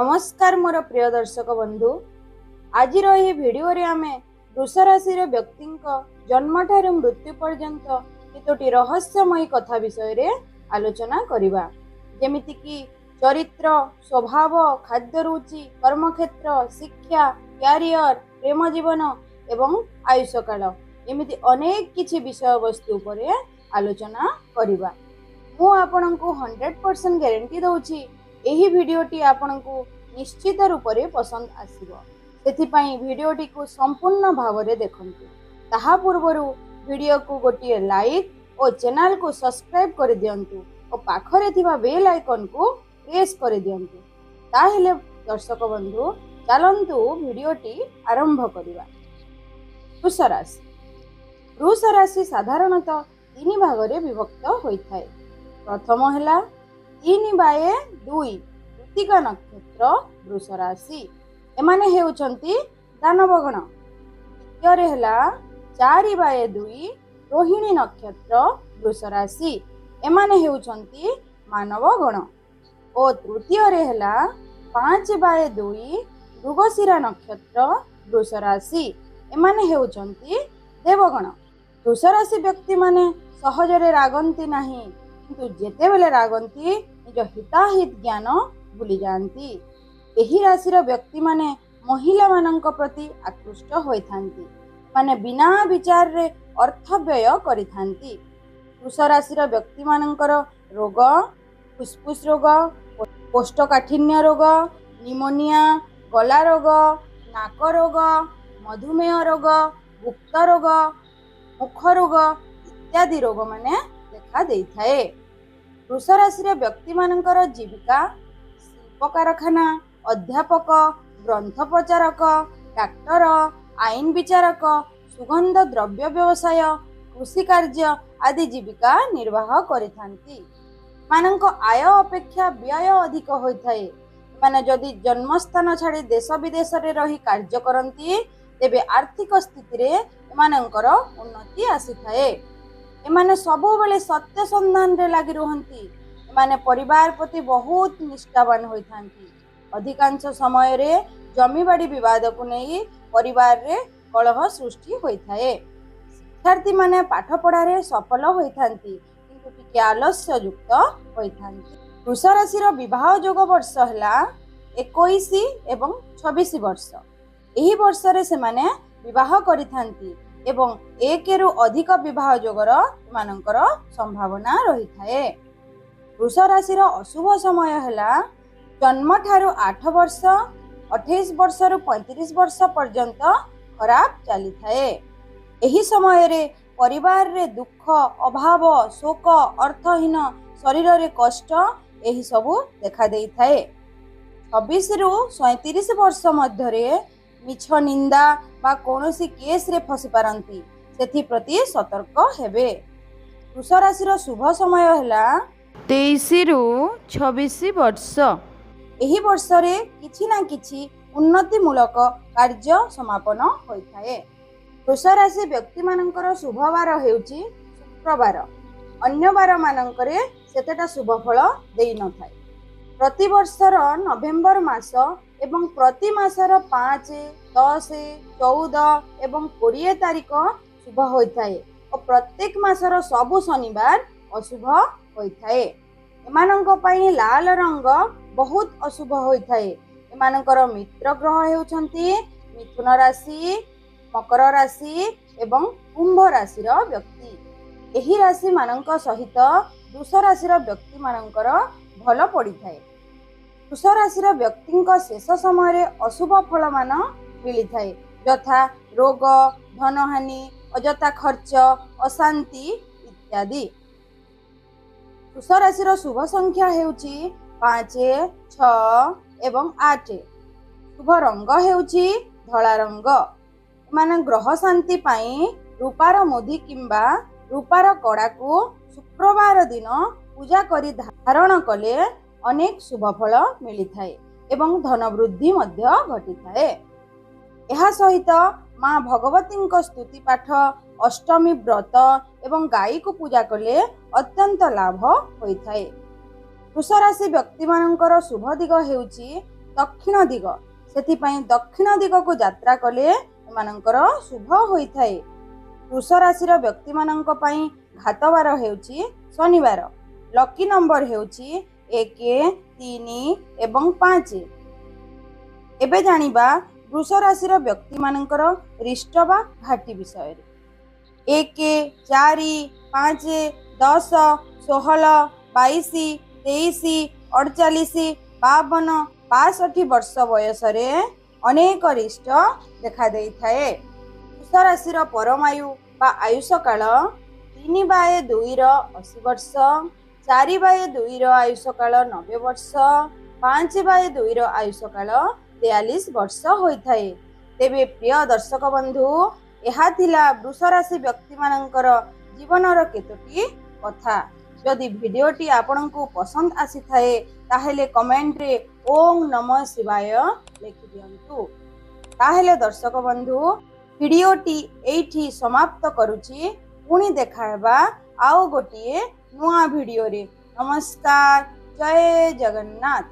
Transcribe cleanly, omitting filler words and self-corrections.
नमस्कार मोर प्रिय दर्शक बंधु। आज भिडियो रे आमे वृष राशि व्यक्ति जन्म ठारू मृत्यु पर्यंत केतोटी रहस्यमयी कथा विषय रे आलोचना करिबा। जेमिति कि चरित्र, स्वभाव, खाद्य रुचि, कर्मक्षेत्र, शिक्षा, क्यारियर, प्रेम जीवन एवं आयुष काल एमिति अनेक किछि विषय वस्तु उपरे आलोचना करिबा। मु आपनकु 100% गारंटी दउछि एही भिडियोटी आपनकु निश्चित रूप से पसंद आसिबो। सेथिपाई भिडियोटी को संपूर्ण भाव में देखंतु। ताहा पूर्वरु भिडियो को गोटे लाइक और चैनल को सब्सक्राइब कर दियंतु और पाखरे थिबा बेल आइकन को प्रेस कर दियंतु। ताहेले दर्शक बंधु चलंतु भिडियोटी आरंभ करिबा। वृष राशि। वृष राशि साधारणतः 3 भाग रे विभक्त होइथाय। प्रथम हैला 3/2 कृत्तिका नक्षत्र वृष राशि एमाने हेउचंती दानवगण। द्वितीय हैला 4/2 रोहिणी नक्षत्र वृष राशि एमाने हेउचंती मानवगण। और तृतीय हैला 5/2 मृगशिरा नक्षत्र वृष राशि एमाने हेउचंती देवगण। वृष राशि व्यक्ति माने सहजरे रागंती नहीं, किंतु जेते बेले रागंती निज हिताहित ज्ञान भूली जाती। एही राशिर व्यक्ति माने महिला मानक प्रति आकृष्ट होइथांती, माने बिना विचार रे अर्थ व्यय करिथांती। वृष राशिर व्यक्ति मानकर रोग फुसफुस रोग, कोष्ठकाठिन्य रोग, निमोनिया, गला रोग, नाक रोग, मधुमेह रोग, गुप्त रोग, मुख रोग इत्यादि रोग माने देखा देइथाए। वृष राशि व्यक्ति मानकर जीविका शिल्प कारखाना, अध्यापक, ग्रंथ प्रचारक, डाक्टर, आईन विचारक, सुगंध द्रव्य व्यवसाय, कृषि कार्य आदि जीविका निर्वाह करिथांती। मानक आय अपेक्षा व्यय अधिक होइथाए। माने जदि जन्मस्थान छाड़ी देश विदेश रे रही कार्य करंती तेबे आर्थिक स्थिति रे मानकर उन्नति आसीथाए। एमाने सबु बेले सत्य संधान रे लागि रहंती। एमाने परिवार प्रति बहुत निष्ठावान होइथांती। अधिकांश समय रे जमीबाड़ी विवाद को नहीं परिवार रे कलह सृष्टि होइथाए। शिक्षार्थी माने पाठ पढ़ा रे सफल होइथांती, किंतु टिके आलस्य युक्त होइथांती। वृष राशि विवाह योग वर्ष हला 21 एवं 26 वर्ष। एही वर्ष रे से माने विवाह करिथांती एवं 1 रु अधिक विवाह योगर मानकर संभावना रही थाए। वृष राशि अशुभ समय है जन्म ठारू 8 वर्ष, 28 वर्ष रु 35 वर्ष पर्यंत खराब चली थाए। एही समय रे परिवार रे दुख, अभाव, शोक, अर्थहीन, शरीर रे कष्ट एही सबु देखा देई थाए। 26 रु 37 वर्ष मध्य रे मिछ निंदा बा कोनोसी केस रे फसी पारंती, सेथि प्रति सतर्क हेबे। वृष राशि शुभ समय हैला 23 रु 26 वर्ष। एही वर्ष रे किछि ना किछि उन्नति मूलक कार्य समापन होइथाए। वृष राशि व्यक्ति मानकर शुभ बार हेउची शुक्रवार। अन्य बार मानकरे सेतेटा शुभ फल देई न थाए। प्रति वर्षर नवेम्बर मास एवं प्रति मासर 5, 10, 14 एवं 20 तारीख शुभ होइथाए और प्रत्येक मासर सबु शनिवार अशुभ होइथाए। एमानंक पई लाल रंग बहुत अशुभ होइथाए। एमानकर मित्र ग्रह हेउछंती मिथुन राशि, मकर राशि एवं कुंभ राशिर व्यक्ति। एही राशि मानक सहित वृष राशिर व्यक्ति मानकर भल पड़िथाए। वृष राशि व्यक्ति शेष समय अशुभ फल मान मिली थाए, यथा रोग, धनहानि, अजथा खर्च, अशांति इत्यादि। वृष राशि शुभ संख्या हेउची 5, 6 एवं 8। शुभ रंग हेउची धला रंग। माने ग्रह शांति पाई रूपार मुदी किंबा रूपार कड़ा को शुक्रवार दिन पूजा करी धारण कले अनेक शुभ फल मिली थाए एवं धन वृद्धि मध्य घटी थाए। एहा सहित माँ भगवती स्तुति पाठ, अष्टमी व्रत एवं गाई को पूजा कले अत्यंत लाभ होइथाए। वृष राशि व्यक्ति मानकर शुभ दिग हेउची दक्षिण दिग सेथिपाई दक्षिण दिग को यात्रा कले एमानंकर शुभ होइथाए। वृष राशि व्यक्ति मानंक पई घातवार हेउची शनिवार। लकी नंबर हेउची 1 3 एवं 5। एबे जानिबा वृष राशि व्यक्ति मानंकर रिष्ट बा घाटी विषय। 1 4 5 10 16 22 23 48 52 65 वर्ष बयस अनेक रिष्ट देखा देइथाए। वृष राशि परमायु बा आयुष काल 3/2 80 वर्ष, 4/2 आयुष काल 90 वर्ष, 5/2 आयुष काल 43 वर्ष होइथाए। तेबे प्रिय दर्शक बंधु, यह थिला वृष राशि व्यक्ति मानंकर जीवनर केतोटी कथा। जदि भिडियोटी आपनकु पसंद आसी थाए ताहेले कमेंट रे ओम नमः शिवाय लिखि दियंतु। ताहेले दर्शक बंधु, भिडियोटी एठी समाप्त करूची। पुणी देखाबा आउ गोटिए नुआ भिडियो रे। नमस्कार, जय जगन्नाथ।